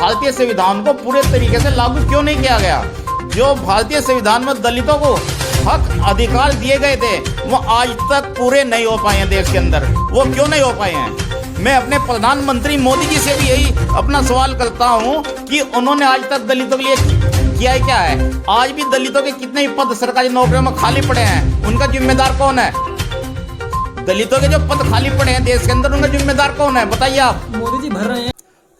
भारतीय संविधान को पूरे तरीके से लागू क्यों नहीं किया गया? जो भारतीय संविधान में दलितों को हक अधिकार दिए गए थे वो आज तक पूरे नहीं हो पाए हैं देश के अंदर। वो क्यों नहीं हो पाए हैं? मैं अपने प्रधानमंत्री मोदी जी से भी यही अपना सवाल करता हूं कि उन्होंने आज तक दलितों के लिए किया है क्या है? आज भी दलितों के कितने ही पद सरकारी नौकरियों में खाली पड़े हैं, उनका जिम्मेदार कौन है? दलितों के जो पद खाली पड़े हैं देश के अंदर, उनका जिम्मेदार कौन है? बताइए आप। मोदी जी भर रहे हैं।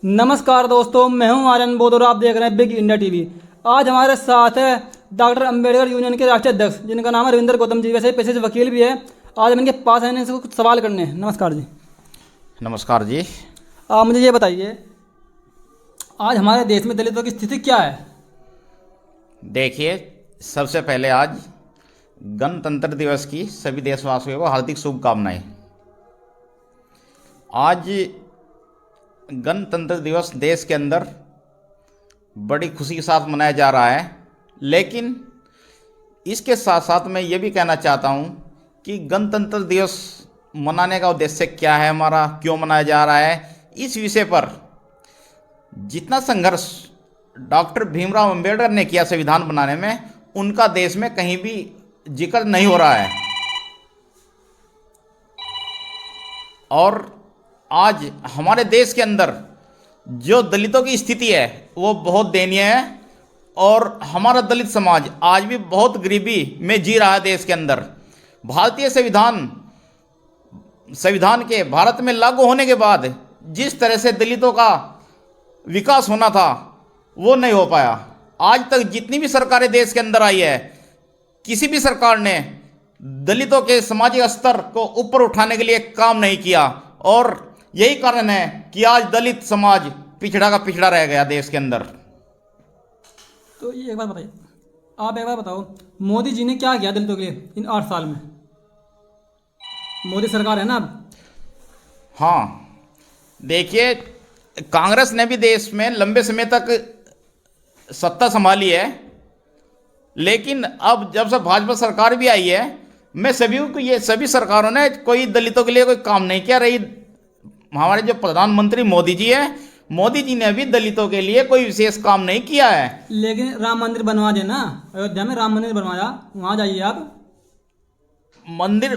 नमस्कार दोस्तों, मैं हूं आर्यन बोध और आप देख रहे हैं बिग इंडिया टीवी। आज हमारे साथ है डॉक्टर अंबेडकर यूनियन के राष्ट्रीय अध्यक्ष, जिनका नाम है रविंदर गौतम जी। वैसे पेशे से वकील भी है। आज हम इनके पास आए इनसे कुछ सवाल करने हैं। नमस्कार जी। नमस्कार जी। आप मुझे ये बताइए, आज हमारे देश में दलितों की स्थिति क्या है? देखिए, सबसे पहले आज गणतंत्र दिवस की सभी देशवासियों को हार्दिक शुभकामनाएं। आज गणतंत्र दिवस देश के अंदर बड़ी खुशी के साथ मनाया जा रहा है, लेकिन इसके साथ साथ मैं ये भी कहना चाहता हूँ कि गणतंत्र दिवस मनाने का उद्देश्य क्या है हमारा, क्यों मनाया जा रहा है, इस विषय पर जितना संघर्ष डॉक्टर भीमराव अंबेडकर ने किया संविधान बनाने में, उनका देश में कहीं भी जिक्र नहीं हो रहा है। और आज हमारे देश के अंदर जो दलितों की स्थिति है वो बहुत दयनीय है, और हमारा दलित समाज आज भी बहुत गरीबी में जी रहा है देश के अंदर। भारतीय संविधान के भारत में लागू होने के बाद जिस तरह से दलितों का विकास होना था वो नहीं हो पाया। आज तक जितनी भी सरकारें देश के अंदर आई है, किसी भी सरकार ने दलितों के सामाजिक स्तर को ऊपर उठाने के लिए काम नहीं किया, और यही कारण है कि आज दलित समाज पिछड़ा का पिछड़ा रह गया देश के अंदर। तो ये एक बात बताइए, आप एक बार बताओ, मोदी जी ने क्या किया दलितों के लिए इन 8 साल में? मोदी सरकार है ना अब। हाँ, देखिए, कांग्रेस ने भी देश में लंबे समय तक सत्ता संभाली है, लेकिन अब जब से भाजपा सरकार भी आई है, मैं सभी को ये सभी सरकारों ने कोई दलितों के लिए कोई काम नहीं किया। रही हमारे जो प्रधानमंत्री मोदी जी है, मोदी जी ने भी दलितों के लिए कोई विशेष काम नहीं किया है। लेकिन राम मंदिर बनवा देना, अयोध्या में राम मंदिर बनवाया, वहाँ जाइए आप।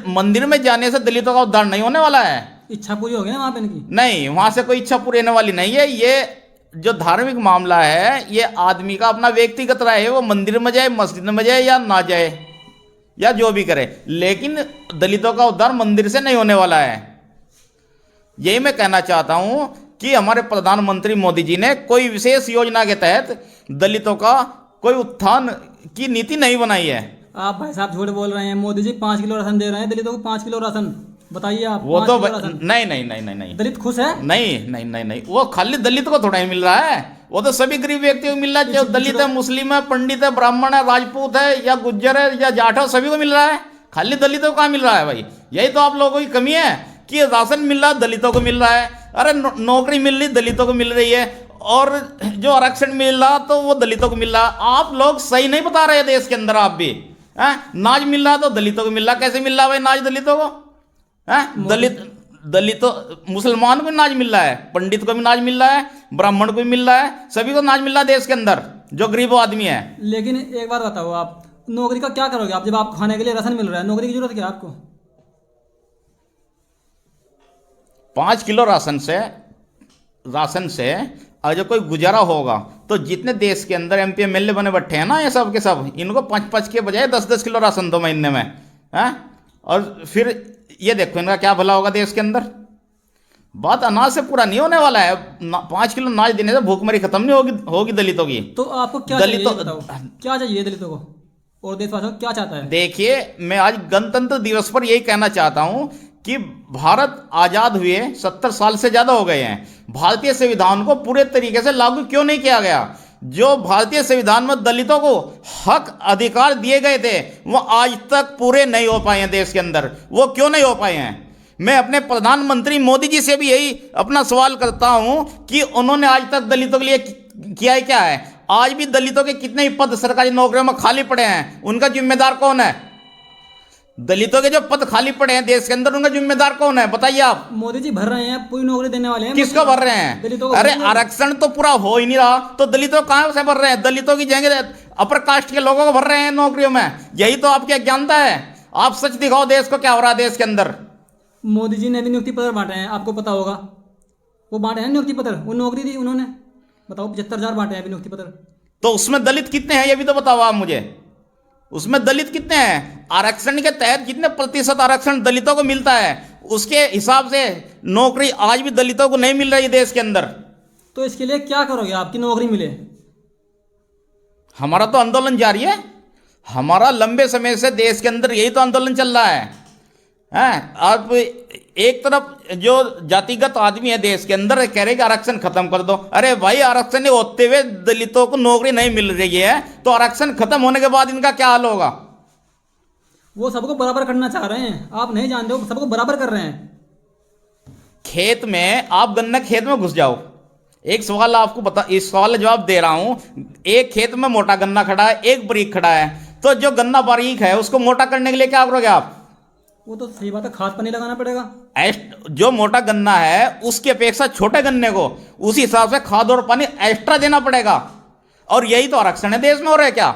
मंदिर में जाने से दलितों का उद्धार नहीं होने वाला है। इच्छा पूरी होगी ना वहाँ पे इनकी? नहीं, वहाँ से कोई इच्छा पूरी होने वाली नहीं है। ये जो धार्मिक मामला है, ये आदमी का अपना व्यक्तिगत राय है। वो मंदिर में जाए, मस्जिद में जाए या ना जाए, या जो भी करे, लेकिन दलितों का उद्धार मंदिर से नहीं होने वाला है। यही मैं कहना चाहता हूँ कि हमारे प्रधानमंत्री मोदी जी ने कोई विशेष योजना के तहत दलितों का कोई उत्थान की नीति नहीं बनाई है। आप भाई साहब झूठ बोल रहे हैं। मोदी जी 5 किलो राशन दे रहे हैं दलितों को। 5 किलो राशन बताइए आप। वो तो नहीं नहीं नहीं नहीं नहीं, दलित खुश है? नहीं नहीं नहीं नहीं, वो खाली दलित को थोड़ा ही मिल रहा है, वो तो सभी गरीब व्यक्तियों को मिल रहा है। जो दलित है, मुस्लिम है, पंडित है, ब्राह्मण है, राजपूत है, या गुज्जर है, या जाट है, सभी को मिल रहा है। खाली दलितों को कहाँ मिल रहा है भाई? यही तो आप लोगों की कमी है कि राशन मिल रहा है, दलितों को मिल रहा है। अरे नौकरी मिल रही, दलितों को मिल रही है, और जो आरक्षण मिल रहा तो वो दलितों को मिल रहा। आप लोग सही नहीं बता रहे देश के अंदर। आप भी नाज मिल रहा तो दलितों को मिल रहा। कैसे मिल रहा भाई नाज दलितों को? दलितों, मुसलमान को नाज मिल रहा है, पंडित को भी नाज मिल रहा है, ब्राह्मण को भी मिल रहा है, सभी को नाज मिल रहा है देश के अंदर, जो गरीब आदमी है। लेकिन एक बात बताओ, आप नौकरी का क्या करोगे आप जब आपको खाने के लिए राशन मिल रहा है? नौकरी की जरूरत क्या है आपको? 5 किलो राशन से अगर कोई गुजारा होगा तो जितने देश के अंदर MP MLA बने बैठे हैं ना, ये सब के सब, इनको 5-5 के बजाय 10-10 किलो राशन दो महीने में, हैं? और फिर ये देखो इनका क्या भला होगा देश के अंदर। बात अनाज से पूरा नहीं होने वाला है। 5 किलो अनाज देने से भूखमरी खत्म नहीं होगी दलितों की। तो आपको क्या चाहिए बताओ, क्या चाहिए दलितों को और देशवासियों को क्या चाहता है? देखिए, मैं आज गणतंत्र दिवस पर यही कहना चाहता हूं कि भारत आज़ाद हुए 70 साल से ज़्यादा हो गए हैं। भारतीय संविधान को पूरे तरीके से लागू क्यों नहीं किया गया? जो भारतीय संविधान में दलितों को हक अधिकार दिए गए थे वो आज तक पूरे नहीं हो पाए हैं देश के अंदर। वो क्यों नहीं हो पाए हैं? मैं अपने प्रधानमंत्री मोदी जी से भी यही अपना सवाल करता हूं कि उन्होंने आज तक दलितों के लिए किया है क्या है? आज भी दलितों के कितने ही पद सरकारी नौकरियों में खाली पड़े हैं, उनका जिम्मेदार कौन है? दलितों के जो पद खाली पड़े हैं देश के अंदर, उनका जिम्मेदार कौन है बताइए आप? मोदी जी भर रहे हैं, पूरी नौकरी देने वाले हैं। किसको भर रहे दलितों हैं? को अरे भर रहे हैं। आरक्षण तो पूरा हो ही नहीं रहा, तो दलितों कहां से भर रहे हैं? दलितों की जगह अपर कास्ट के लोगों को भर रहे हैं नौकरियों में। यही तो आपकी अज्ञानता है। आप सच दिखाओ देश को क्या हो रहा है देश के अंदर। मोदी जी ने भी नियुक्ति पत्र बांटे हैं, आपको पता होगा। वो बांटे हैं नियुक्ति पत्र, वो नौकरी दी उन्होंने। बताओ 75,000 बांटे हैं अभी नियुक्ति पत्र। तो उसमें दलित कितने हैं ये भी तो बताओ आप मुझे। उसमें दलित कितने हैं? आरक्षण के तहत कितने प्रतिशत आरक्षण दलितों को मिलता है, उसके हिसाब से नौकरी आज भी दलितों को नहीं मिल रही देश के अंदर। तो इसके लिए क्या करोगे आपकी नौकरी मिले? हमारा तो आंदोलन जारी है। हमारा लंबे समय से देश के अंदर यही तो आंदोलन चल रहा है। हैं? आप एक तरफ जो जातिगत आदमी है देश के अंदर कह रहे कि आरक्षण खत्म कर दो। अरे भाई, आरक्षण होते हुए दलितों को नौकरी नहीं मिल रही है, तो आरक्षण खत्म होने के बाद इनका क्या हाल होगा? वो सबको बराबर करना चाह रहे हैं, आप नहीं जानते हो, सबको बराबर कर रहे हैं। खेत में आप गन्ना खेत में घुस जाओ। एक सवाल आपको बता, इस सवाल का जवाब दे रहा हूं। एक खेत में मोटा गन्ना खड़ा है, एक बारीक खड़ा है, तो जो गन्ना बारीक है उसको मोटा करने के लिए क्या करोगे आप? वो तो सही बात है, खाद पानी लगाना पड़ेगा। जो मोटा गन्ना है उसकी अपेक्षा छोटे गन्ने को उसी हिसाब से खाद और पानी एक्स्ट्रा देना पड़ेगा। और यही तो आरक्षण है देश में हो रहा है क्या?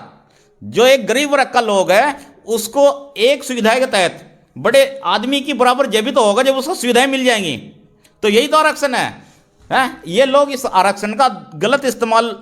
जो एक गरीब वर्ग का लोग है उसको एक सुविधा के तहत बड़े आदमी की बराबर जब भी तो होगा जब उसको सुविधाएं मिल जाएंगी। तो यही तो आरक्षण है? ये लोग इस आरक्षण का गलत इस्तेमाल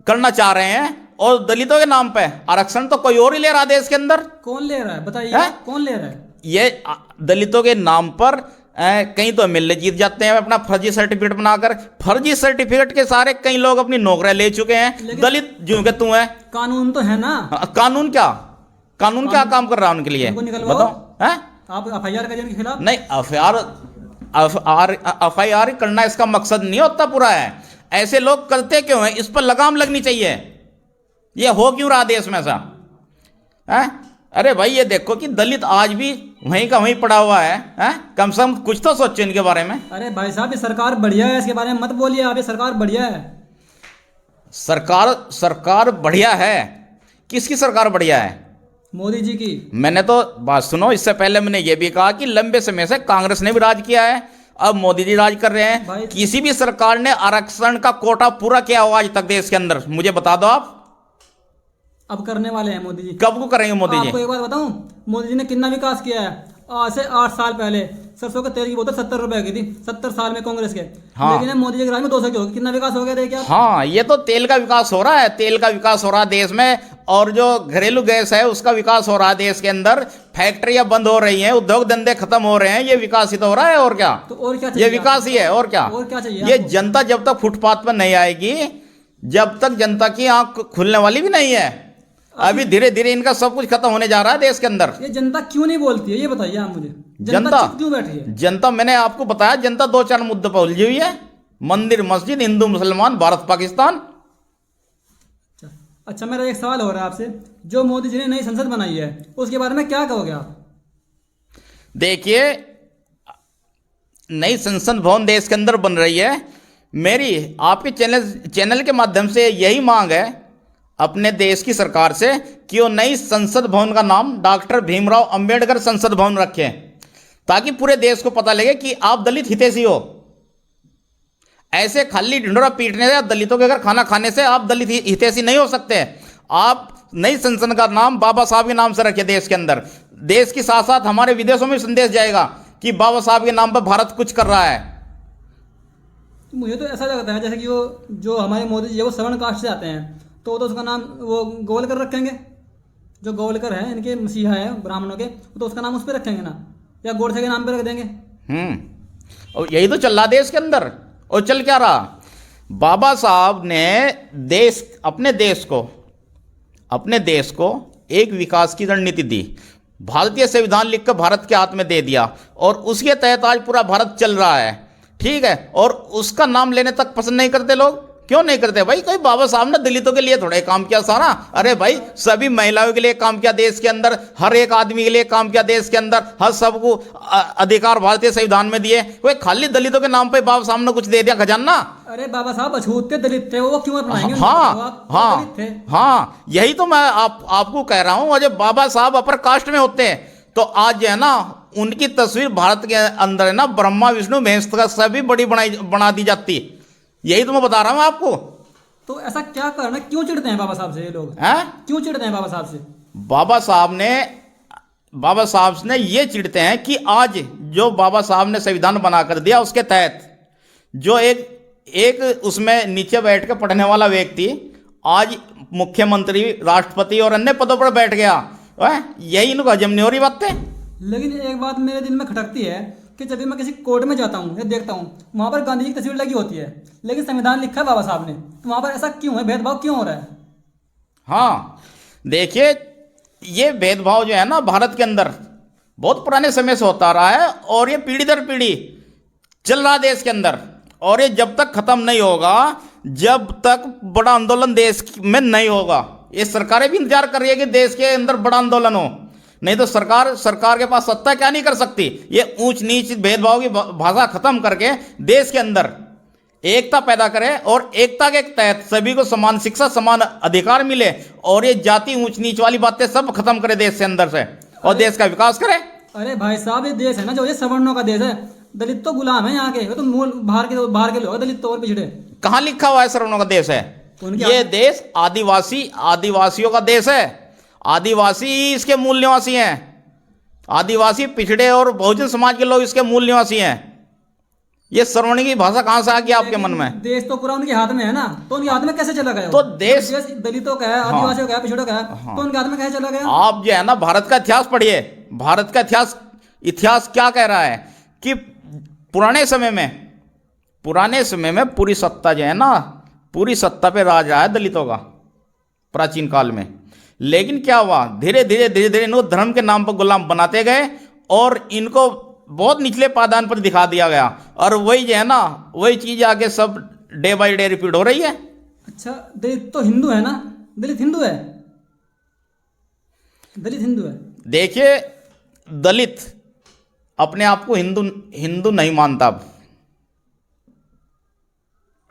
करना चाह रहे हैं और दलितों के नाम पे आरक्षण तो कोई और ही ले रहा है देश के अंदर। कौन ले रहा है बताइए? कौन ले रहा है? ये दलितों के नाम पर कहीं तो एमएलए जीत जाते हैं अपना फर्जी सर्टिफिकेट बनाकर। फर्जी सर्टिफिकेट के सारे कई लोग अपनी नौकरियां ले चुके हैं। दलित जो के तू है। कानून तो है ना। कानून क्या? कानून क्या काम कर रहा है उनके लिए बताओ? आप एफआईआर करिए उनके खिलाफ। नहीं, एफआईआर करना इसका मकसद नहीं होता पूरा है। ऐसे लोग करते क्यों हैं? इस पर लगाम लगनी चाहिए। ये हो क्यों रहा देश में ऐसा? अरे भाई, ये देखो कि दलित आज भी वहीं का वहीं पड़ा हुआ है। कम से कम कुछ तो सोचो इनके बारे में। अरे भाई साहब, ये सरकार बढ़िया है, इसके बारे में मत बोलिए आप। ये सरकार बढ़िया है। सरकार बढ़िया है? किसकी सरकार बढ़िया है? मोदी जी की। मैंने तो बात सुनो, इससे पहले मैंने ये भी कहा कि लंबे समय से कांग्रेस ने भी राज किया है, अब मोदी जी राज कर रहे हैं। किसी भी सरकार ने आरक्षण का कोटा पूरा किया होगा आज तक देश के अंदर? मुझे बता दो आप। अब करने वाले हैं मोदी जी। कब को करेंगे मोदी जी? आपको एक बात बताऊं, मोदी जी ने कितना विकास किया है। आज से 8 साल पहले सरसों के तेल की बोतल 70 रुपए की थी, 70 साल में कांग्रेस के। हाँ। लेकिन मोदी जी के राज में 200 की होगी। कितना विकास हो गया देखिए आप। हाँ, ये तो तेल का विकास हो रहा है। तेल का विकास हो रहा है देश में, और जो घरेलू गैस है उसका विकास हो रहा है देश के अंदर। फैक्ट्रियां बंद हो रही हैं, उद्योग धंधे खत्म हो रहे हैं। ये विकास ही तो हो रहा है। और क्या? तो और क्या चाहिए? ये विकास ही है। और क्या चाहिए? ये जनता जब तक फुटपाथ पर नहीं आएगी, जब तक जनता की आंख खुलने वाली भी नहीं है। अभी धीरे धीरे इनका सब कुछ खत्म होने जा रहा है देश के अंदर। ये जनता क्यों नहीं बोलती है, ये बताइए आप मुझे। जनता चुप क्यों बैठी है? जनता, मैंने आपको बताया, जनता 2-4 मुद्दों पर उलझी हुई है। मंदिर मस्जिद, हिंदू मुसलमान, भारत पाकिस्तान। अच्छा, मेरा एक सवाल हो रहा है आपसे। जो मोदी जी ने नई संसद बनाई है उसके बारे में क्या कहोगे आप? देखिए, नई संसद भवन देश के अंदर बन रही है। मेरी आपके चैनल के माध्यम से यही मांग है अपने देश की सरकार से कि वो नई संसद भवन का नाम डॉक्टर भीमराव अंबेडकर संसद भवन रखें, ताकि पूरे देश को पता लगे कि आप दलित हितैषी हो। ऐसे खाली ढिंडोरा पीटने से, दलितों के घर खाना खाने से आप दलित हितैषी नहीं हो सकते। आप नई संसद का नाम बाबा साहब के नाम से रखिए देश के अंदर। देश के साथ साथ हमारे विदेशों में संदेश जाएगा कि बाबा साहब के नाम पर भारत कुछ कर रहा है। मुझे तो ऐसा लगता है जैसे कि वो जो हमारे मोदी जी है वो सवर्ण कास्ट से आते हैं, तो उसका नाम वो गोवलकर रखेंगे। जो गोवलकर है, इनके मसीहा है ब्राह्मणों के, तो उसका नाम उस पर रखेंगे ना, या गोडसे के नाम पे रख देंगे। और यही तो चल रहा देश के अंदर। और चल क्या रहा? बाबा साहब ने अपने देश को एक विकास की रणनीति दी, भारतीय संविधान लिखकर भारत के हाथ में दे दिया, और उसके तहत आज पूरा भारत चल रहा है। ठीक है, और उसका नाम लेने तक पसंद नहीं करते लोग। क्यों नहीं करते भाई? कोई बाबा साहब ने दलितों के लिए थोड़ा ही काम किया सारा? अरे भाई सभी महिलाओं के लिए काम किया देश के अंदर, हर एक आदमी के लिए काम किया देश के अंदर, हर सबको अधिकार भारतीय संविधान में दिए। कोई खाली दलितों के नाम पे बाबा साहब ने कुछ दे दिया खजाना? अरे बाबा साहब अछूत थे, दलित थे, वो क्यों अपनाएंगे? हाँ, यही तो मैं आपको कह रहा हूं। और जब बाबा साहब अपर कास्ट में होते हैं तो आज जो है ना उनकी तस्वीर भारत के अंदर है ना ब्रह्मा विष्णु महेश का सभी बड़ी बना दी जाती। यही तो मैं बता रहा हूं आपको। तो ऐसा क्या करना, क्यों चिढ़ते हैं बाबा साहब से ये लोग? क्यों चिढ़ते हैं बाबा साहब से? बाबा साहब ने ये चिढ़ते हैं कि आज जो बाबा साहब ने संविधान बनाकर दिया उसके तहत जो एक उसमें नीचे बैठ के पढ़ने वाला व्यक्ति आज मुख्यमंत्री, राष्ट्रपति और अन्य पदों पर बैठ गया, यही इनको हजम नहीं हो रही बातें। लेकिन एक बात मेरे दिल में खटकती है कि जब भी मैं किसी कोर्ट में जाता हूँ या देखता हूँ, वहाँ पर गांधी जी की तस्वीर लगी होती है, लेकिन संविधान लिखा है बाबा साहब ने, तो वहाँ पर ऐसा क्यों है? भेदभाव क्यों हो रहा है? हाँ देखिए, ये भेदभाव जो है ना भारत के अंदर बहुत पुराने समय से होता रहा है और ये पीढ़ी दर पीढ़ी चल रहा है देश के अंदर। और ये जब तक खत्म नहीं होगा, जब तक बड़ा आंदोलन देश में नहीं होगा। ये सरकारें भी इंतजार कर रही है कि देश के अंदर बड़ा आंदोलन हो, नहीं तो सरकार के पास सत्ता क्या नहीं कर सकती। ये ऊंच नीच भेदभाव की भाषा खत्म करके देश के अंदर एकता पैदा करे और एकता के तहत सभी को समान शिक्षा, समान अधिकार मिले और ये जाति ऊंच नीच वाली बातें सब खत्म करे देश से अंदर से और देश का विकास करे। अरे भाई साहब, ये देश है ना जो ये सवर्णों का देश है, दलित तो गुलाम है यहाँ के, तो मूल बाहर के लोग दलित तो और पिछड़े। कहाँ लिखा हुआ है सवर्णों का देश है? ये देश आदिवासियों का देश है। आदिवासी इसके मूल निवासी हैं। आदिवासी, पिछड़े और बहुजन समाज के लोग इसके मूल निवासी हैं। ये सवर्णी की भाषा कहां से आ गई आपके मन में? देश तो पूरा उनके हाथ में है ना, तो उनके हाथ में कैसे चला गया? तो देश दलितों का है, आदिवासियों का है, पिछड़ों का है, तो उनके हाथ में कैसे चला गया? आप जो है ना भारत का इतिहास पढ़िए। भारत का इतिहास क्या कह रहा है कि पुराने समय में पूरी सत्ता जो है ना, पूरी सत्ता पे राज रहा है दलितों का प्राचीन काल में। लेकिन क्या हुआ, धीरे धीरे इनको धर्म के नाम पर गुलाम बनाते गए और इनको बहुत निचले पायदान पर दिखा दिया गया। और वही जो है ना, वही चीज आगे सब डे बाय डे रिपीट हो रही है। अच्छा, दलित तो हिंदू है ना? दलित हिंदू है? दलित हिंदू है? देखिए, दलित अपने आप को हिंदू नहीं मानता।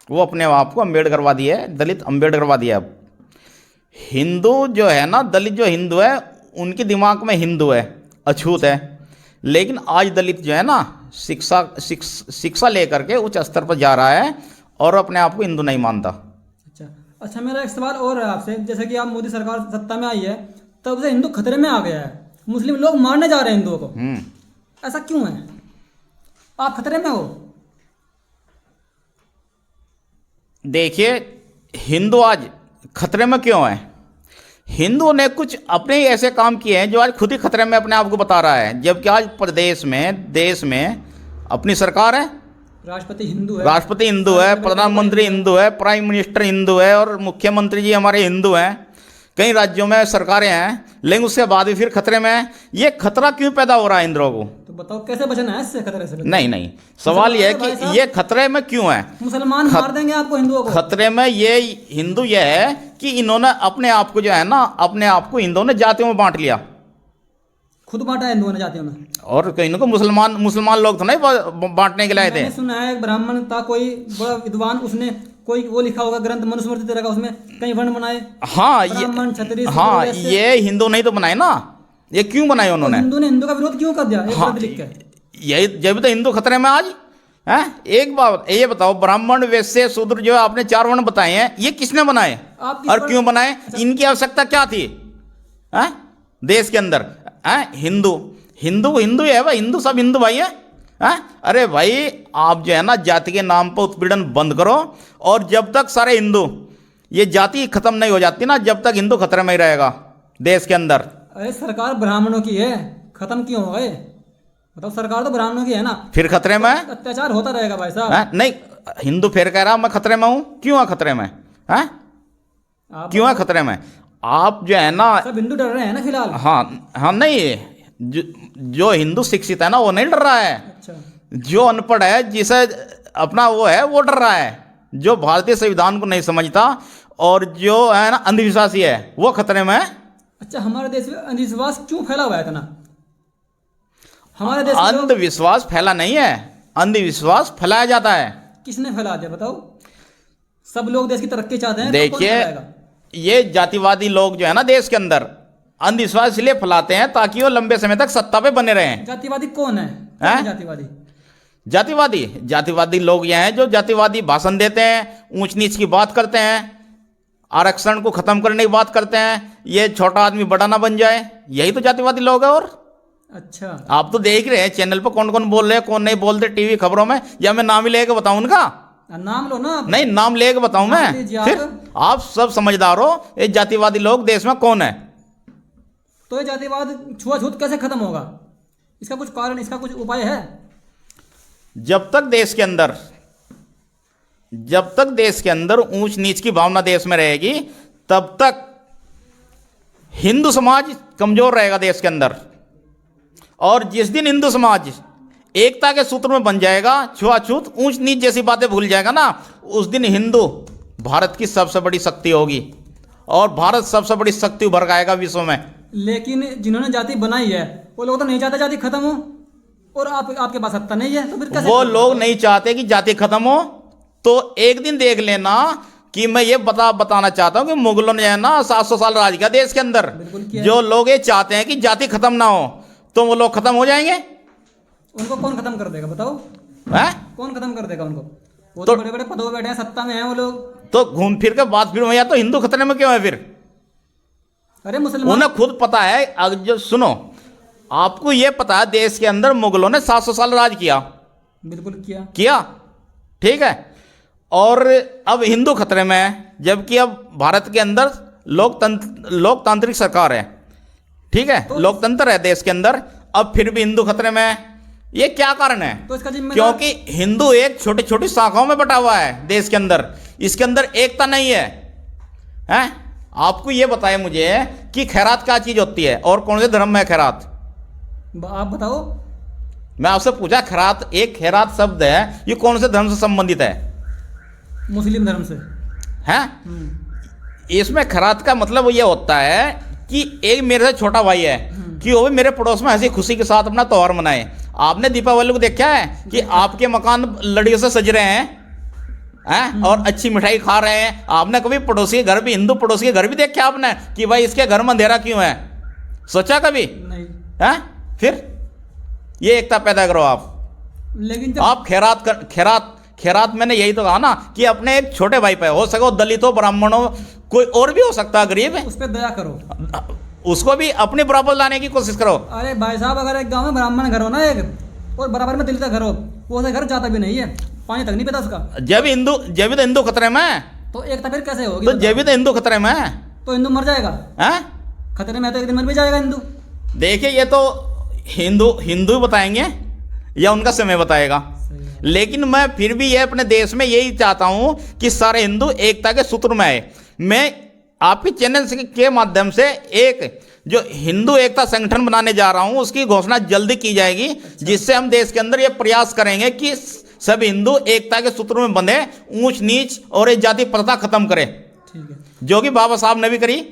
वो अपने आप को अम्बेडकरवादी है, दलित अम्बेडकरवादी है। हिंदू जो है ना, दलित जो हिंदू है उनके दिमाग में हिंदू है, अछूत है। लेकिन आज दलित जो है ना शिक्षा लेकर के उच्च स्तर पर जा रहा है और अपने आप को हिंदू नहीं मानता। अच्छा, मेरा एक सवाल और है आपसे। जैसे कि आप मोदी सरकार सत्ता में आई है तब से हिंदू खतरे में आ गया है, मुस्लिम लोग मारने जा रहे हैं हिंदुओं को, ऐसा क्यों है? आप खतरे में हो? देखिए, हिंदू आज खतरे में क्यों है? हिंदुओं ने कुछ अपने ही ऐसे काम किए हैं जो आज खुद ही खतरे में अपने आप को बता रहा है। जबकि आज प्रदेश में, देश में अपनी सरकार है, राष्ट्रपति हिंदू है, प्रधानमंत्री हिंदू है, प्राइम मिनिस्टर हिंदू है और मुख्यमंत्री जी हमारे हिंदू हैं। कई राज्यों में सरकारें हैं, लेकिन उसके बाद भी फिर खतरे में है। ये खतरा क्यों पैदा हो रहा है इंद्रों को? तो बताओ कैसे बचना है इससे खतरे से? नहीं, सवाल यह है कि ये खतरे में क्यों है? मुसलमान मार देंगे आपको, हिंदुओं को। खतरे में ये हिंदू ये है कि इन्होंने अपने आप को जो है ना, अपने आप को हिंदुओं ने जातियों में बांट लिया, खुद बांटा है हिंदुओं ने जातियों में। और इनको मुसलमान लोग तो नहीं बांटने के लाए थे। मैंने सुना है एक ब्राह्मण था, कोई बड़ा विद्वान, उसने कोई वो लिखा होगा ग्रंथ मनुस्मृति तरह का, उसमें कई वर्ण बनाए। हाँ, ब्राह्मण, क्षत्रिय, ये हिंदू नहीं तो बनाए ना, ये क्यों बनाए उन्होंने? हिंदू ने हिंदू का विरोध क्यों कर दिया? ग्रंथ लिख के। यही जब तो हिंदू खतरे में आज है। एक बात ये बताओ, ब्राह्मण, वैश्य, शूद्र जो आपने 4 वर्ण बताए हैं, ये किसने बनाए और क्यों बनाए? इनकी आवश्यकता क्या थी देश के अंदर? हिंदू है भाई, हिंदू सब हिंदू भाई है। अरे भाई, आप जो है ना जाति के नाम पर उत्पीड़न बंद करो, और जब तक सारे हिंदू, ये जाति खत्म नहीं हो जाती ना, जब तक हिंदू खतरे में ही रहेगा देश के अंदर। अरे सरकार ब्राह्मणों की है, खत्म क्यों हो गए? मतलब सरकार तो ब्राह्मणों की है ना, फिर खतरे में अत्याचार होता रहेगा भाई साहब। नहीं, हिंदू फिर कह रहा मैं खतरे में हूं। क्यों है खतरे में? क्यों है खतरे में? आप जो है ना, सब हिंदू डर रहे हैं ना फिलहाल। हाँ, नहीं, जो हिंदू शिक्षित है ना वो नहीं डर रहा है। अच्छा। जो अनपढ़ है, जिसे अपना वो है, वो डर रहा है। जो भारतीय संविधान को नहीं समझता और जो है ना अंधविश्वासी है, वो खतरे में है। अच्छा, हमारे देश में अंधविश्वास क्यों फैला हुआ है इतना? हमारे देश में अंधविश्वास फैला नहीं है, अंधविश्वास फैलाया जाता है। किसने फैला दिया बताओ? सब लोग देश की तरक्की चाहते हैं, तो कौन देखिए, फैलाएगा? ये जातिवादी लोग जो है ना देश के अंदर अंधविश्वास इसलिए फैलाते हैं ताकि वो लंबे समय तक सत्ता पे बने रहें। जातिवादी कौन है? कौन हैं? है जातिवादी? जातिवादी लोग ये हैं जो जातिवादी भाषण देते हैं, ऊंच नीच की बात करते हैं, आरक्षण को खत्म करने की बात करते हैं, ये छोटा आदमी बड़ा ना बन जाए, यही तो जातिवादी लोग हैं। और अच्छा, आप तो देख रहे हैं चैनल पर कौन कौन बोल रहे हैं, कौन नहीं बोलते टीवी खबरों में। या मैं नाम ही लेके बताऊं उनका? नाम लो ना आप। नहीं, नाम लेके बताऊं नाम मैं? लीजिए आप। फिर आप सब समझदार हो, ये जातिवादी लोग देश में कौन है? तो ये जातिवाद छुआछूत कैसे खत्म होगा? इसका कुछ कारण, इसका कुछ उपाय है? जब तक देश के अंदर ऊंच नीच की भावना देश में रहेगी, तब तक हिंदू समाज कमजोर रहेगा देश के अंदर। और जिस दिन हिंदू समाज एकता के सूत्र में बन जाएगा, छुआछूत ऊंच नीच जैसी बातें भूल जाएगा ना, उस दिन हिंदू भारत की सबसे बड़ी शक्ति होगी और भारत सबसे बड़ी शक्ति उभर आएगा विश्व में। लेकिन जिन्होंने जाति बनाई है वो लोग तो नहीं चाहते जाति खत्म हो, और आपके पास सत्ता नहीं है, तो फिर कैसे? वो लोग नहीं चाहते कि जाति खत्म हो, तो एक दिन देख लेना कि मैं ये बताना चाहता हूं कि मुगलों ने है ना 700 साल राज किया देश के अंदर। बिल्कुल किया। जो लोग ये चाहते हैं कि जाति खत्म ना हो, तो वो लोग खत्म हो जाएंगे। उनको कौन खत्म कर देगा बताओ? है? कौन खत्म कर देगा उनको? वो तो तो बड़े बड़े पदों पर बैठे हैं, सत्ता में हैं वो लोग। तो घूम फिर के बात फिर या तो हिंदू खतरे में क्यों है फिर? अरे मुसलमान, उन्हें खुद पता है। अगर जो सुनो, आपको ये पता है देश के अंदर मुगलों ने 700 साल राज किया। बिल्कुल किया, ठीक है। और अब हिंदू खतरे में है, जबकि अब भारत के अंदर लोकतांत्रिक सरकार है, ठीक है, तो लोकतंत्र है देश के अंदर, अब फिर भी हिंदू खतरे में है। ये क्या कारण है? तो इसका जिम्मेदार, क्योंकि हिंदू एक छोटी छोटी शाखाओं में बटा हुआ है देश के अंदर, इसके अंदर एकता नहीं है। हैं? आपको ये बताए मुझे कि खैरात क्या चीज होती है और कौन से धर्म में है खैरात? आप बताओ। मैं आपसे पूछा, खैरात, एक खैरात शब्द है, ये कौन से धर्म से संबंधित है? मुस्लिम धर्म से हैं? इसमें खैरात का मतलब ये होता है कि एक मेरे से छोटा भाई है कि वो भी मेरे पड़ोस में हंसी खुशी के साथ अपना त्योहार मनाए। आपने दीपावली को देखा है कि आपके मकान लड़ियों से सज रहे हैं और अच्छी मिठाई खा रहे हैं? आपने कभी पड़ोसी के घर भी, हिंदू पड़ोसी के घर भी देखा आपने कि भाई इसके घर में अंधेरा क्यों है? सोचा कभी? नहीं। हैं? फिर ये एकता पैदा करो आप। लेकिन जब आप खैरात मैंने यही तो कहा ना कि अपने एक छोटे भाई पे, हो सके दलितों, ब्राह्मणों, कोई और भी हो सकता है गरीब, उस पर दया करो, उसको भी अपने बराबर लाने की कोशिश करो। अरे भाई साहब, अगर एक गांव में ब्राह्मण घर हो ना एक, और बराबर में दलित घर हो, वो उसे घर जाता भी नहीं है, पानी तक नहीं पीता उसका। जब तो हिंदू खतरे में है, तो एकता फिर कैसे होगी? तो जब तो हिंदू खतरे में है। तो हिंदू मर जाएगा? हैं? खतरे में है तो एक दिन मर भी जाएगा हिंदू। देखिए, ये तो हिंदू बताएंगे या उनका समय बताएगा। लेकिन मैं फिर भी ये अपने देश में यही चाहता हूं कि सारे हिंदू एकता के सूत्र में आए। मैं आपके चैनल के माध्यम से एक जो हिंदू एकता संगठन बनाने जा रहा हूं, उसकी घोषणा जल्दी की जाएगी। जिससे हम देश के अंदर ये प्रयास करेंगे कि सभी हिंदू एकता के सूत्र में बंधे, ऊंच नीच और ये जाति प्रथा खत्म करें, ठीक है। जो कि बाबा साहब ने भी करी।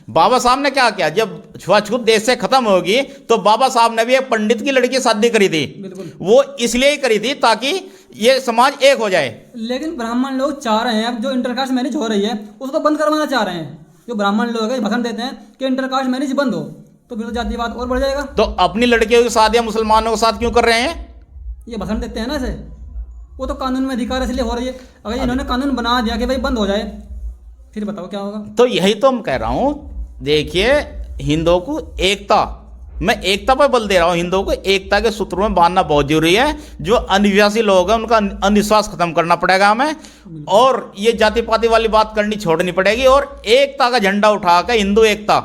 बाबा साहब ने क्या किया? जब छुआछूत देश से खत्म होगी तो बाबा साहब ने भी एक पंडित की लड़की शादी करी थी। बिल्कुल। वो इसलिए ही करी थी ताकि ये समाज एक हो जाए। लेकिन ब्राह्मण लोग चाह रहे हैं, अब जो इंटरकास्ट मैरिज हो रही है उसको बंद करवाना चाह रहे हैं। जो ब्राह्मण लोग हैं भाषण देते हैं कि इंटरकास्ट मैरिज बंद हो, तो फिर तो जातिवाद और बढ़ जाएगा। तो अपनी लड़कियों के साथ या मुसलमानों के साथ क्यों कर रहे हैं? ये भाषण देते हैं ना ऐसे, वो तो कानून में अधिकार इसलिए हो रही है। अगर इन्होंने कानून बना दिया कि भाई बंद हो जाए, फिर बताओ क्या होगा? तो यही तो हम कह रहा हूं। देखिए, हिंदुओं को एकता, मैं एकता पर बल दे रहा हूं, हिंदुओं को एकता के सूत्र में बांधना बहुत जरूरी है। जो अंधविश्वासी लोग हैं उनका अंधविश्वास खत्म करना पड़ेगा हमें, और ये जाति पाति वाली बात करनी छोड़नी पड़ेगी, और एकता का झंडा उठा कर हिंदू एकता,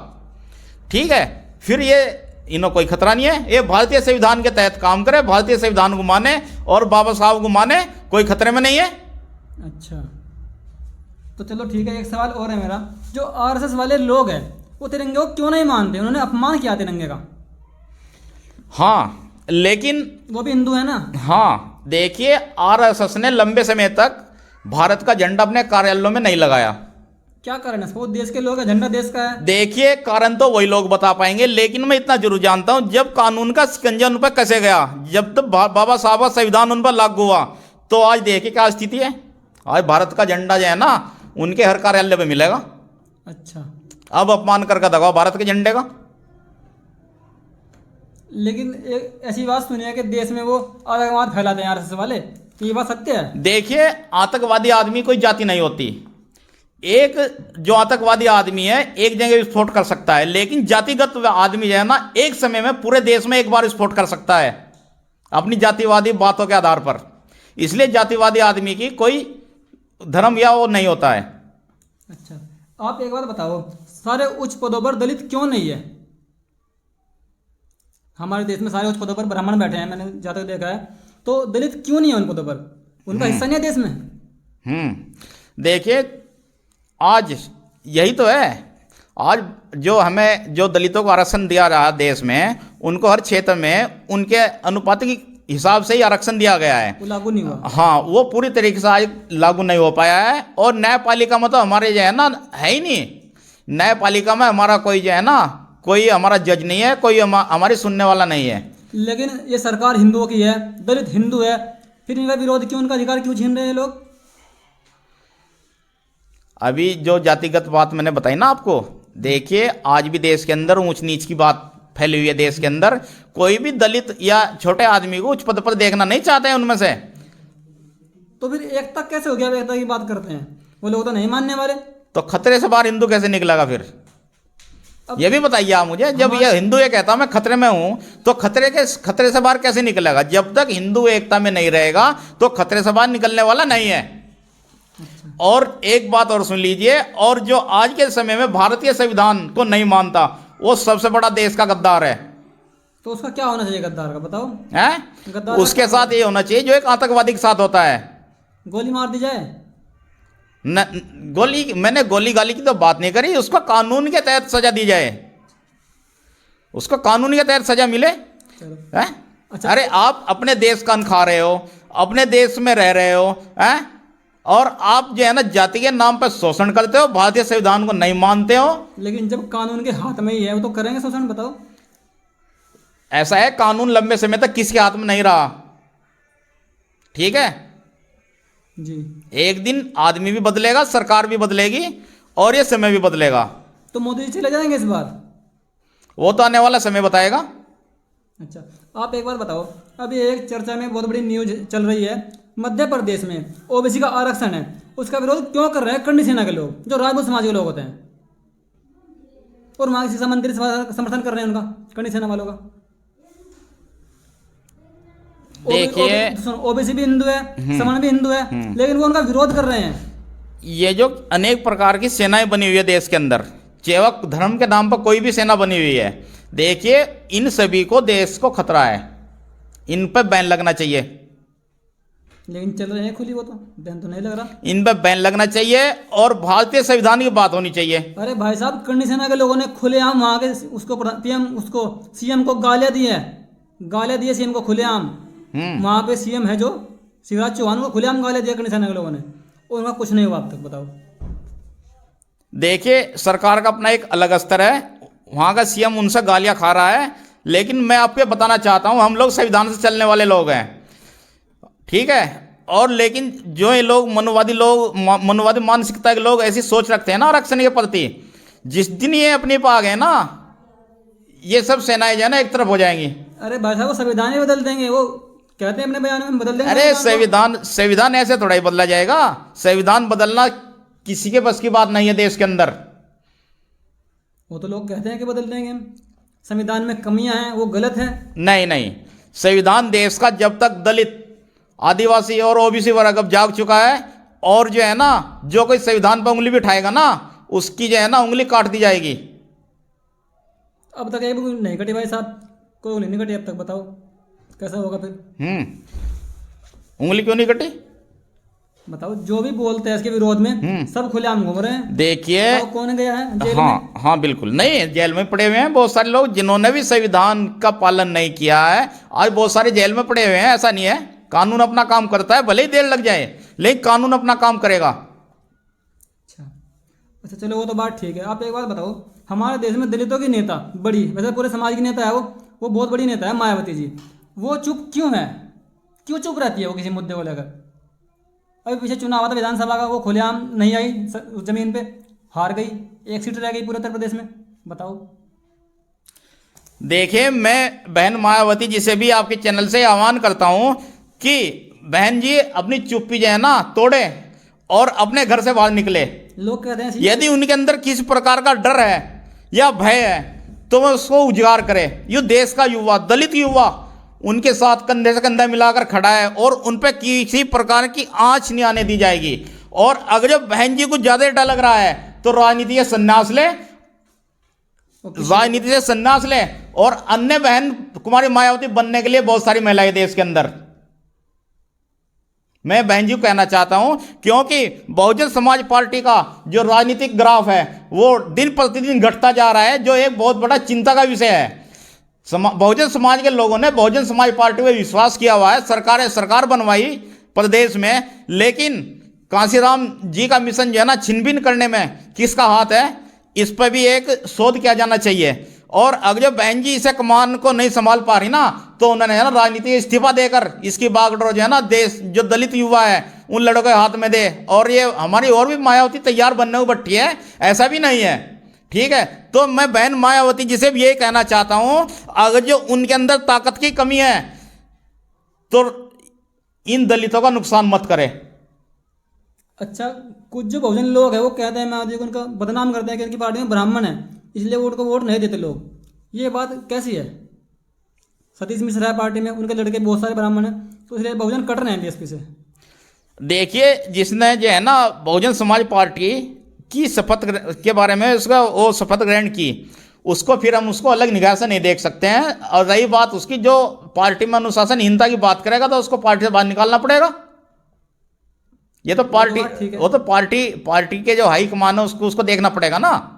ठीक है, फिर ये इन्हों कोई खतरा नहीं है। ये भारतीय संविधान के तहत काम करे, भारतीय संविधान को माने और बाबा साहब को माने, कोई खतरे में नहीं है। अच्छा, तो चलो ठीक है। एक सवाल और है मेरा, जो आरएसएस वाले लोग हैं वो तिरंगे को क्यों नहीं मानते? उन्होंने अपमान किया तिरंगे का। हाँ, लेकिन वो भी हिंदू है ना। हाँ, देखिए, आरएसएस ने लंबे समय तक भारत का झंडा अपने कार्यालयों में नहीं लगाया। क्या कारण है इसका? वो देश के लोग हैं, झंडा देश का है। देखिए कारण तो वही लोग बता पाएंगे, लेकिन मैं इतना जरूर जानता हूं जब कानून का शिकंजा उन पर कसे गया, जब तक बाबा साहब का संविधान उन पर लागू हुआ, तो आज देखिए क्या स्थिति है। आज भारत का झंडा जो है ना उनके हर कार्यालय पे मिलेगा। अच्छा, अब अपमान करके दगाओ भारत के झंडे का। लेकिन एक ऐसी बात सुनी है कि देश में वो आतंकवाद फैलाते हैं आरएसएस वाले, ये बात सत्य है? देखिए आतंकवादी आदमी कोई जाति नहीं होती। एक जो आतंकवादी आदमी है एक जगह विस्फोट कर सकता है, लेकिन जातिगत आदमी जो है ना एक समय में पूरे देश में एक बार विस्फोट कर सकता है अपनी जातिवादी बातों के आधार पर। इसलिए जातिवादी आदमी की कोई धर्म या वो नहीं होता है। अच्छा, आप एक बात बताओ, सारे उच्च पदों पर दलित क्यों नहीं है? हमारे देश में सारे उच्च पदों पर ब्राह्मण बैठे हैं, मैंने जहाँ तक देखा है, तो दलित क्यों नहीं है उन पदों पर? उनका हिस्सा नहीं है देश में? देखिए आज यही तो है, आज जो हमें जो दलितों को आरक्षण दिया रहा देश में, उनको हर क्षेत्र में उनके अनुपातिक हिसाब से ही आरक्षण दिया गया है, वो लागू नहीं हुआ। हाँ वो पूरी तरीके से आज लागू नहीं हो पाया है। और न्यायपालिका में तो हमारे जो है ना है ही नहीं। न्यायपालिका में हमारा कोई जो है ना कोई हमारा जज नहीं है, कोई हमारी सुनने वाला नहीं है। लेकिन ये सरकार हिंदुओं की है, दलित हिंदू है, फिर इनका विरोध क्यों, उनका अधिकार क्यों छीन रहे हैं लोग? अभी जो जातिगत बात मैंने बताई ना आपको, देखिए आज भी देश के अंदर ऊंच नीच की बात फैली हुई है। देश के अंदर कोई भी दलित या छोटे आदमी को उच्च पद पर देखना नहीं चाहते हैं उनमें से। तो फिर एकता कैसे हो गया? एकता की बात करते हैं, वो लोग तो नहीं मानने वाले। तो खतरे से बाहर हिंदू कैसे निकलेगा फिर? ये भी बताइए आप मुझे। जब ये हिंदू ये कहता मैं खतरे में हूं, तो खतरे से बाहर कैसे निकलेगा? जब तक हिंदू एकता में नहीं रहेगा तो खतरे से बाहर निकलने वाला नहीं है। और एक बात और सुन लीजिए, और जो आज के समय में भारतीय संविधान को नहीं मानता वो सबसे बड़ा देश का गद्दार है। तो उसका क्या होना चाहिए गद्दार का, बताओ? है उसके साथ ये होना चाहिए जो एक आतंकवादी के साथ होता है, गोली मार दी जाए। मैंने गोली गाली की तो बात नहीं करी, उसको कानून के तहत सजा दी जाए, उसको कानून के तहत सजा मिले। है? अच्छा, अरे आप अपने देश का अन्न खा रहे हो, अपने देश में रह रहे हो, हैं? और आप जो है ना जाति के नाम पर शोषण करते हो, भारतीय संविधान को नहीं मानते हो। लेकिन जब कानून के हाथ में ही है वो तो करेंगे शोषण, बताओ? ऐसा है कानून लंबे समय तक किसी के हाथ में नहीं रहा, ठीक है जी। एक दिन आदमी भी बदलेगा, सरकार भी बदलेगी और ये समय भी बदलेगा। तो मोदी जी चले जाएंगे इस बार? वो तो आने वाला समय बताएगा। अच्छा, आप एक बात बताओ, अभी एक चर्चा में बहुत बड़ी न्यूज चल रही है, मध्य प्रदेश में ओबीसी का आरक्षण है, उसका विरोध क्यों कर रहे हैं करनी सेना के लोग, जो राजपूत समाज के लोग होते हैं, और वहां के शिक्षा मंत्री समर्थन कर रहे हैं उनका, करनी सेना वालों का। देखिए ओबीसी भी हिंदू है, सवर्ण भी हिंदू है, लेकिन वो उनका विरोध कर रहे हैं। ये जो अनेक प्रकार की सेनाएं बनी हुई है देश के अंदर, सेवक धर्म के नाम पर कोई भी सेना बनी हुई है, देखिए इन सभी को देश को खतरा है, इन पर बैन लगना चाहिए। लेकिन चल रहे हैं खुली, वो तो बैन तो नहीं लग रहा। इन पर बैन लगना चाहिए और भारतीय संविधान की बात होनी चाहिए। अरे भाई साहब, करनी सेना के लोगों ने खुलेआम वहां के उसको पीएम उसको सीएम को गालियां दी है, गालियां दी है सीएम को खुलेआम। वहां पे सीएम है जो शिवराज चौहान को खुलेआम गालियां दिया करनी सेना के लोगों ने, और उनका कुछ नहीं हुआ अब तक, बताओ? देखिए सरकार का अपना एक अलग स्तर है, वहां का सीएम उनसे गालियां खा रहा है, लेकिन मैं आपको बताना चाहता हूं हम लोग संविधान से चलने वाले लोग हैं, ठीक है। और लेकिन जो ये लोग मनुवादी मानसिकता के लोग ऐसी सोच रखते हैं ना आरक्षण के प्रति, जिस दिन ये अपने पे आ गए ना, ये सब सेनाएं जो है ना एक तरफ हो जाएंगी। अरे भाई साहब, वो संविधान ही बदल देंगे, वो कहते हैं अपने बयान में बदल देंगे। अरे संविधान ऐसे थोड़ा ही बदला जाएगा, संविधान बदलना किसी के बस की बात नहीं है देश के अंदर। वो तो लोग कहते हैं कि बदल देंगे, संविधान में कमियां हैं, वो गलत है। नहीं, संविधान देश का जब तक दलित, आदिवासी और ओबीसी वर्ग अब जाग चुका है, और जो है ना जो कोई संविधान पर उंगली भी उठाएगा ना, उसकी जो है ना उंगली काट दी जाएगी। अब तक एक भी नहीं कटी भाई साहब, कोई उंगली नहीं कटी अब तक, बताओ कैसा होगा फिर? उंगली क्यों नहीं कटी? बताओ, जो भी बोलते हैं इसके विरोध में सब खुलेआम घूम रहे हैं। देखिए कौन गया है जेल में? हाँ बिल्कुल, नहीं जेल में पड़े हुए हैं बहुत सारे लोग जिन्होंने भी संविधान का पालन नहीं किया है, आज बहुत सारे जेल में पड़े हुए हैं। ऐसा नहीं है, कानून अपना काम करता है, भले ही देर लग जाए, लेकिन कानून अपना काम करेगा। अच्छा अच्छा, चलो वो तो बात ठीक है। आप एक बात बताओ, हमारे देश में दलितों की नेता बड़ी, वैसे पूरे समाज की नेता है वो बहुत बड़ी नेता है मायावती जी, वो चुप क्यों है? क्यों चुप रहती है वो किसी मुद्दे को लेकर? अभी पीछे चुनाव हुआ था विधानसभा का, वो खुलेआम नहीं आई जमीन पे, हार गई, एक सीट रह गई पूरे उत्तर प्रदेश में। बताओ। देखिए, मैं बहन मायावती जी से भी आपके चैनल से आह्वान करता हूं कि बहन जी अपनी चुप्पी जो है ना तोड़े और अपने घर से बाहर निकले। लोग कहते हैं यदि उनके अंदर किसी प्रकार का डर है या भय है तो वह उसको उजागर करे। ये देश का युवा, दलित युवा उनके साथ कंधे से कंधा मिलाकर खड़ा है और उन पर किसी प्रकार की आंच नहीं आने दी जाएगी। और अगर जब बहन जी को ज्यादा डर लग रहा है तो राजनीति से संन्यास ले, राजनीति से संन्यास ले। और अन्य बहन कुमारी मायावती बनने के लिए बहुत सारी महिलाएं देश के अंदर, मैं बहन जी को कहना चाहता हूं, क्योंकि बहुजन समाज पार्टी का जो राजनीतिक ग्राफ है वो दिन प्रतिदिन घटता जा रहा है, जो एक बहुत बड़ा चिंता का विषय है। बहुजन समाज के लोगों ने बहुजन समाज पार्टी में विश्वास किया हुआ है। सरकार बनवाई प्रदेश में, लेकिन कांशीराम जी का मिशन जो है ना छिनभिन करने में किसका हाथ है, इस पर भी एक शोध किया जाना चाहिए। और अगर जब बहन जी इसे कमान को नहीं संभाल पा रही ना तो उन्होंने है ना राजनीति इस्तीफा देकर इसकी बागडोर जो है ना देश जो दलित युवा है उन लड़कों के हाथ में दे। और ये हमारी और भी मायावती तैयार बनने को बैठी है, ऐसा भी नहीं है, ठीक है। तो मैं बहन मायावती जी से भी यही कहना चाहता हूं, अगर जो उनके अंदर ताकत की कमी है तो इन दलितों का नुकसान मत करे। अच्छा, कुछ जो बहुजन लोग हैं वो कहते हैं मायावती को उनका बदनाम करते हैं कि उनकी पार्टी में ब्राह्मण है इसलिए उनको वोट नहीं देते लोग। ये बात कैसी है? सतीश मिश्रा है पार्टी में, उनके लड़के बहुत सारे ब्राह्मण हैं, तो इसलिए बहुजन कट रहे हैं बीएसपी से। देखिए, जिसने जो है ना बहुजन समाज पार्टी की शपथ के बारे में उसका वो शपथ ग्रहण की, उसको फिर हम उसको अलग निगाह से नहीं देख सकते हैं। और रही बात उसकी जो पार्टी में अनुशासनहीनता की बात करेगा तो उसको पार्टी से बाहर निकालना पड़ेगा। ये तो पार्टी, वो तो पार्टी के जो हाई कमान है उसको देखना पड़ेगा ना,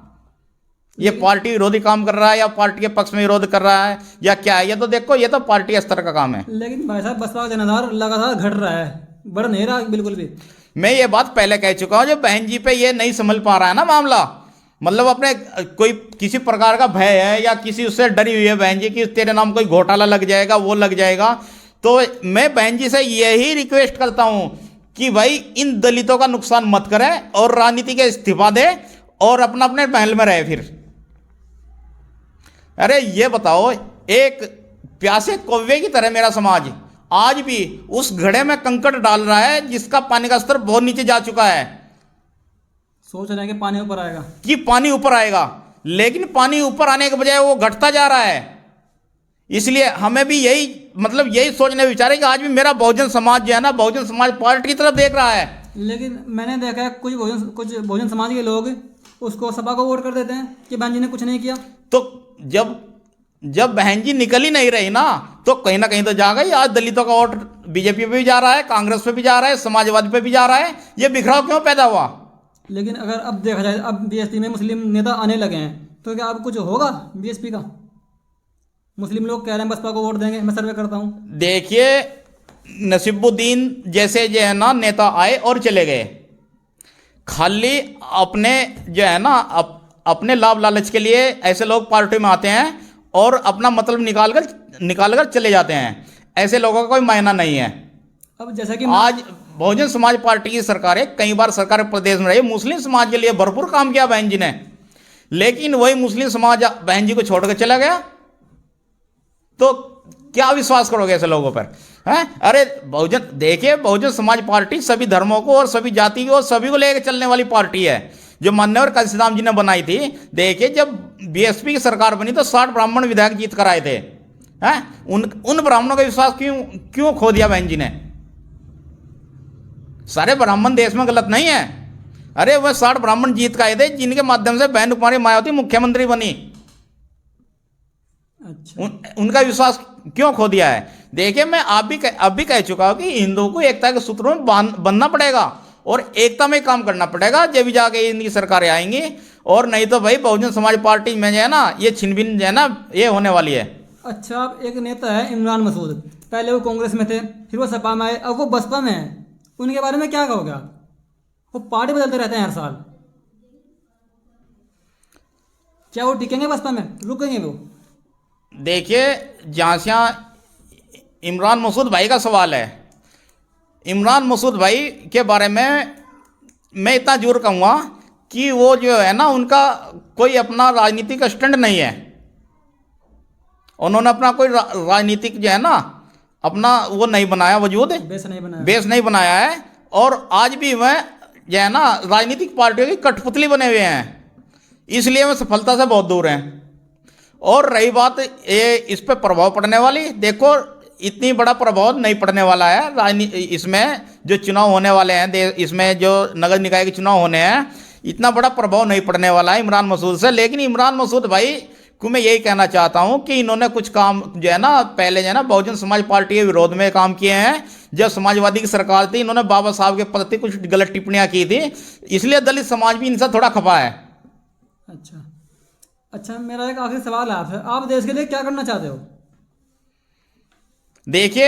ये पार्टी विरोधी काम कर रहा है या पार्टी के पक्ष में विरोध कर रहा है या क्या है। ये तो देखो, ये तो पार्टी स्तर का काम है। लेकिन भाई साहब बसपा का जनाधार लगातार घट रहा है, बढ़ नहीं रहा बिल्कुल भी। मैं ये बात पहले कह चुका हूं, जो बहन जी पे ये नहीं समझ पा रहा है ना मामला, मतलब अपने कोई किसी प्रकार का भय है या किसी उससे डरी हुई है बहन जी कि तेरे नाम कोई घोटाला लग जाएगा, वो लग जाएगा, तो मैं बहन जी से यही रिक्वेस्ट करता हूं कि भाई इन दलितों का नुकसान मत करें और राजनीति के इस्तीफा दे और अपना अपने महल में रहे। फिर अरे ये बताओ, एक प्यासे कौवे की तरह मेरा समाज आज भी उस घड़े में कंकड़ डाल रहा है जिसका पानी का स्तर बहुत नीचे जा चुका है। सोच रहे हैं कि पानी ऊपर आएगा, कि पानी ऊपर आएगा, लेकिन पानी ऊपर आने के बजाय वो घटता जा रहा है। इसलिए हमें भी यही सोचने विचार है कि आज भी मेरा बहुजन समाज जो है ना बहुजन समाज पार्टी की तरफ देख रहा है। लेकिन मैंने देखा है कुछ बहुजन समाज के लोग उसको सपा को वोट कर देते हैं कि बहन जी ने कुछ नहीं किया। तो जब बहन जी निकल ही नहीं रही ना तो कहीं ना कहीं तो जा गई। आज दलितों का वोट बीजेपी पे भी जा रहा है, कांग्रेस पे भी जा रहा है, समाजवादी पे भी जा रहा है। ये बिखराव क्यों पैदा हुआ? लेकिन अगर अब देखा जाए, अब बीएसपी में मुस्लिम नेता आने लगे हैं तो क्या अब कुछ होगा बीएसपी का? मुस्लिम लोग कह रहे हैं बसपा को वोट देंगे, मैं सर्वे करता हूँ। देखिए, नसीबुद्दीन जैसे जो है ना नेता आए और चले गए, खाली अपने जो है ना अपने लाभ लालच के लिए ऐसे लोग पार्टी में आते हैं और अपना मतलब निकाल कर चले जाते हैं। ऐसे लोगों का कोई मायना नहीं है। अब जैसा कि आज बहुजन समाज पार्टी की सरकारें, कई बार सरकार प्रदेश में रही, मुस्लिम समाज के लिए भरपूर काम किया बहन जी ने, लेकिन वही मुस्लिम समाज बहन जी को छोड़कर चला गया। तो क्या विश्वास करोगे ऐसे लोगों पर? हैं? अरे देखिए, बहुजन समाज पार्टी सभी धर्मों को और सभी जाति को और सभी को लेकर चलने वाली पार्टी है, जो मान्यवर कांशीराम जी ने बनाई थी। देखिए, जब बीएसपी की सरकार बनी तो 60 ब्राह्मण विधायक जीत कर आए थे। हैं? उन ब्राह्मणों का विश्वास क्यों खो दिया बहन जी ने? सारे ब्राह्मण देश में गलत नहीं है। अरे वह 60 ब्राह्मण जीत कर आए थे जिनके माध्यम से बहन कुमारी मायावती मुख्यमंत्री बनी। अच्छा, उनका विश्वास क्यों खो दिया है? देखिए, मैं अब भी कह चुका हूं कि हिंदुओं को एकता के सूत्रों में बनना पड़ेगा और एकता में काम करना पड़ेगा, जब भी जाके इनकी सरकारें आएंगी। और नहीं तो भाई बहुजन समाज पार्टी में जो है ना ये छिनभिन जो है ना ये होने वाली है। अच्छा, अब एक नेता है इमरान मसूद, पहले वो कांग्रेस में थे, फिर वो सपा में आए, अब वो बसपा में है। उनके बारे में क्या कहोगे आप? वो पार्टी बदलते रहते हैं हर साल। क्या वो टिकेंगे बसपा में, रुकेंगे वो? देखिए, जहाँ से यहाँ इमरान मसूद भाई का सवाल है, इमरान मसूद भाई के बारे में मैं इतना जरूर कहूँगा कि वो जो है ना, उनका कोई अपना राजनीतिक स्टैंड नहीं है। उन्होंने अपना कोई राजनीतिक जो है ना, अपना वो नहीं बनाया, वजूद बेस नहीं बनाया है। और आज भी वह जो है ना, राजनीतिक पार्टियों की कठपुतली बने हुए हैं, इसलिए वह सफलता से बहुत दूर हैं। और रही बात ये इस पर प्रभाव पड़ने वाली, देखो इतनी बड़ा प्रभाव नहीं पड़ने वाला है इसमें जो चुनाव होने वाले हैं, इसमें जो नगर निकाय के चुनाव होने हैं, इतना बड़ा प्रभाव नहीं पड़ने वाला है इमरान मसूद से। लेकिन इमरान मसूद भाई को मैं यही कहना चाहता हूं कि इन्होंने कुछ काम जो है ना, पहले जो है ना बहुजन समाज पार्टी के विरोध में काम किए हैं। जब समाजवादी की सरकार थी, इन्होंने बाबा साहब के प्रति कुछ गलत टिप्पणियां की थी, इसलिए दलित समाज भी इनसे थोड़ा खफा है। अच्छा, मेरा एक आखिरी सवाल है आपसे, आप देश के लिए क्या करना चाहते हो? देखिए,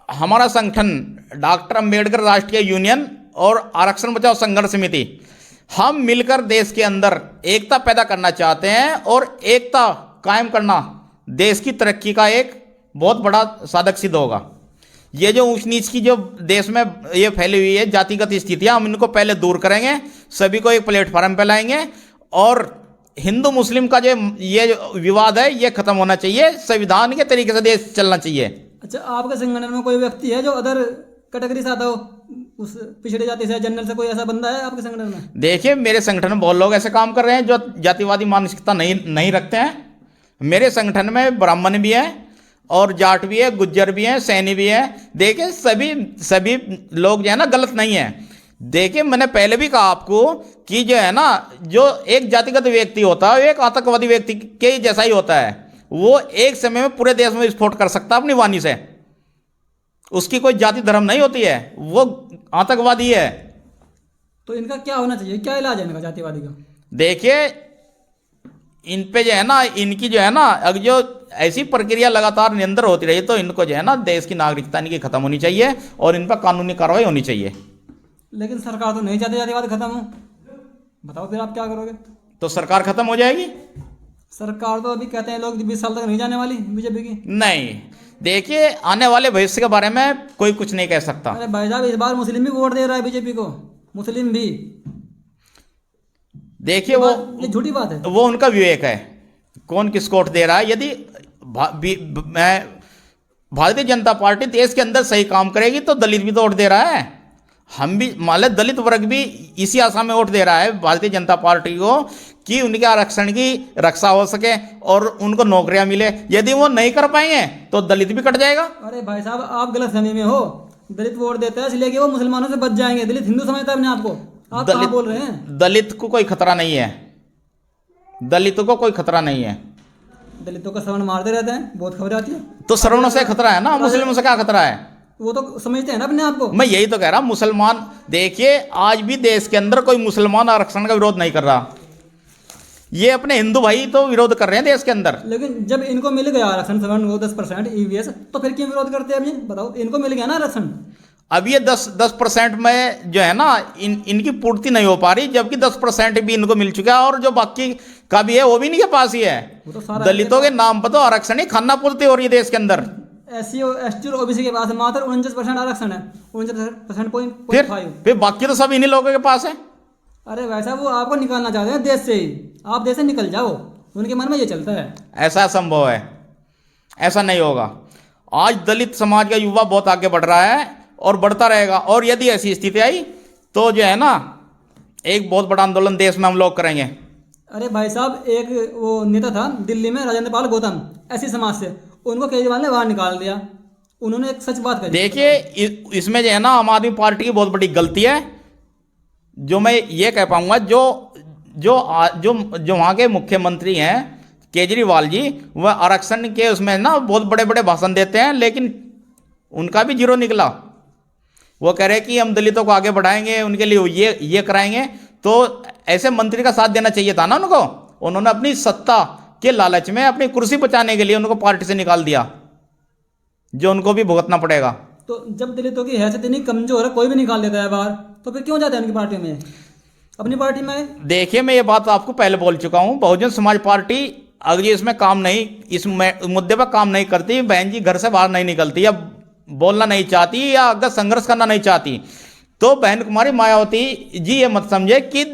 हमारा संगठन डॉक्टर अंबेडकर राष्ट्रीय यूनियन और आरक्षण बचाओ संघर्ष समिति, हम मिलकर देश के अंदर एकता पैदा करना चाहते हैं। और एकता कायम करना देश की तरक्की का एक बहुत बड़ा साधक सिद्ध होगा। ये जो ऊंच नीच की जो देश में ये फैली हुई है जातिगत स्थितियां, हम इनको पहले दूर करेंगे, सभी को एक प्लेटफॉर्म पे लाएंगे। और हिंदू मुस्लिम का जो ये विवाद है, ये खत्म होना चाहिए, संविधान के तरीके से देश चलना चाहिए। अच्छा, आपके संगठन में कोई व्यक्ति है जो अदर कैटेगरी से आता हो, उस पिछड़े जाति से, जनरल से, कोई ऐसा बंदा है आपके संगठन में? देखिए, मेरे संगठन में बहुत लोग ऐसे काम कर रहे हैं जो जातिवादी मानसिकता नहीं रखते हैं। मेरे संगठन में ब्राह्मण भी हैं और जाट भी है, गुज्जर भी हैं, सैनी भी हैं। देखिए, सभी लोग जो है ना गलत नहीं है। देखिए, मैंने पहले भी कहा आपको कि जो है ना, जो एक जातिगत व्यक्ति होता है, एक आतंकवादी व्यक्ति के जैसा ही होता है। वो एक समय में पूरे देश में विस्फोट कर सकता है अपनी वाणी से। उसकी कोई जाति धर्म नहीं होती है, वो आतंकवादी है। तो इनका क्या होना चाहिए, क्या इलाज है इनका जातिवादी का? देखिए, इन पे जो है ना, इनकी जो है ना, अगर जो ऐसी प्रक्रिया लगातार निरंतर होती रही, तो इनको जो है ना देश की नागरिकता इनकी खत्म होनी चाहिए और इन पर कानूनी कार्रवाई होनी चाहिए। लेकिन सरकार तो नहीं चाहती जातिवाद खत्म हो, बताओ फिर आप क्या करोगे? तो सरकार खत्म हो जाएगी। सरकार तो अभी कहते हैं लोग 20 साल तक नहीं जाने वाली बीजेपी की। नहीं, देखिए, आने वाले भविष्य के बारे में कोई कुछ नहीं कह सकता। अरे भाई साहब, इस बार मुस्लिम भी वोट दे रहा है बीजेपी को, मुस्लिम भी। देखिए, ये झूठी बात है। वो उनका विवेक है, कौन किसको वोट दे रहा है। यदि भारतीय जनता पार्टी देश के अंदर सही काम करेगी तो दलित भी तो वोट दे रहा है। हम भी मान लें, दलित वर्ग भी इसी आशा में वोट दे रहा है भारतीय जनता पार्टी को कि उनके आरक्षण की रक्षा हो सके और उनको नौकरियां मिले। यदि वो नहीं कर पाएंगे तो दलित भी कट जाएगा। अरे भाई साहब, आप गलत फहमी में हो। दलित वोट देता है इसलिए कि वो मुसलमानों से बच जाएंगे, दलित हिंदू समझता है अपने आप को। आप क्या बोल रहे हैं? दलित को कोई खतरा नहीं है, दलितों को कोई खतरा नहीं है। दलितों का श्रवण मारते रहते हैं, बहुत खबर आती है। तो श्रवणों से खतरा है ना, मुस्लिमों से क्या खतरा है? वो तो समझते हैं ना अपने आप को। मैं यही तो कह रहा हूं, मुसलमान, देखिए आज भी देश के अंदर कोई मुसलमान आरक्षण का विरोध नहीं कर रहा। ये अपने हिंदू भाई तो विरोध कर रहे हैं देश के अंदर। लेकिन जब इनको मिल गया आरक्षण 10% ईवीएस, तो फिर क्यों विरोध करते हैं? अभी बताओ, इनको मिल गया ना आरक्षण। अब ये 10% में जो है ना, इनकी पूर्ति नहीं हो पा रही, जबकि 10% भी इनको मिल चुका है और जो बाकी का भी है वो भी इनके पास ही है। वो तो सारा दलितों के नाम पर तो आरक्षण ही खाना पूर्ति हो रही है देश के अंदर। SC ST और OBC के पास मात्र 49% आरक्षण है, 49%. फिर बाकी तो सब इन्हीं लोगों के पास है। अरे वैसा वो आपको निकालना चाहते हैं देश से ही, आप देश से निकल जाओ, उनके मन में ये चलता है। ऐसा संभव है? ऐसा नहीं होगा। आज दलित समाज का युवा बहुत आगे बढ़ रहा है और बढ़ता रहेगा। और यदि ऐसी स्थिति आई तो जो है ना, एक बहुत बड़ा आंदोलन देश में हम लोग करेंगे। अरे भाई साहब, एक वो नेता था दिल्ली में, राजेंद्र पाल गौतम, ऐसी समाज से, उनको केजरीवाल ने बाहर निकाल दिया। उन्होंने एक सच बात कही। देखिए, इसमें जो है ना आम आदमी पार्टी की बहुत बड़ी गलती है। जो मैं ये कह पाऊंगा, जो वहाँ के मुख्यमंत्री हैं केजरीवाल जी, वह आरक्षण के उसमें ना बहुत बड़े बड़े भाषण देते हैं, लेकिन उनका भी जीरो निकला। वो कह रहे हैं कि हम दलितों को आगे बढ़ाएंगे, उनके लिए ये कराएंगे। तो ऐसे मंत्री का साथ देना चाहिए था ना उनको। उन्होंने अपनी सत्ता के लालच में, अपनी कुर्सी बचाने के लिए उनको पार्टी से निकाल दिया, जो उनको भी भुगतना पड़ेगा। तो जब दलितों की हैसियत इतनी कमजोर है, कोई भी निकाल देता है बाहर, तो फिर क्यों जाते हैं उनकी पार्टी में, अपनी पार्टी में आए? देखिए, मैं ये बात आपको पहले बोल चुका हूं, बहुजन समाज पार्टी अगर ये इसमें काम नहीं, इस मुद्दे पर काम नहीं करती, बहन जी घर से बाहर नहीं निकलती, या बोलना नहीं चाहती, या अगर संघर्ष करना नहीं चाहती, तो बहन कुमारी मायावती जी ये मत समझे कि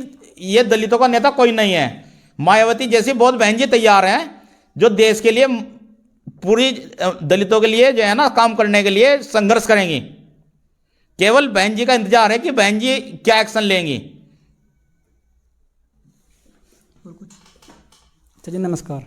ये दलितों का नेता कोई नहीं है। मायावती जैसी बहुत बहन जी तैयार हैं जो देश के लिए, पूरी दलितों के लिए जो है ना काम करने के लिए संघर्ष करेंगी। केवल बहन जी का इंतजार है कि बहन जी क्या एक्शन लेंगी। चलिए, नमस्कार।